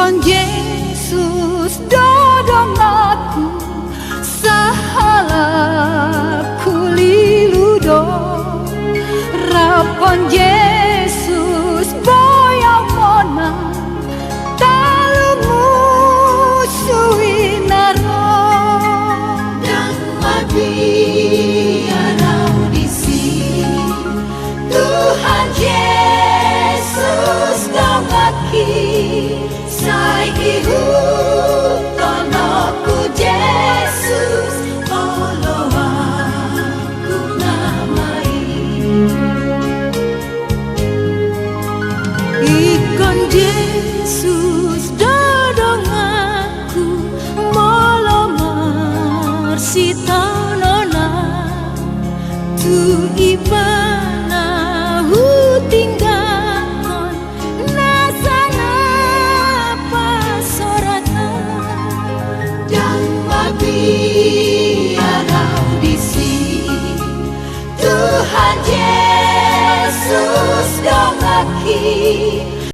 Ikon Yesus dodong aku sahala kuliludo rapon Yesus boyang mona talumu suinaro dan mabiarau di sini Tuhan Yesus dongaki saiki hutonoku Yesus olo aku namai Ikon Yesus dodong aku molomar si taunona tu ibana hutinggalon nasana pasoratan dan mabiarau di sini Tuhan Yesus dongaki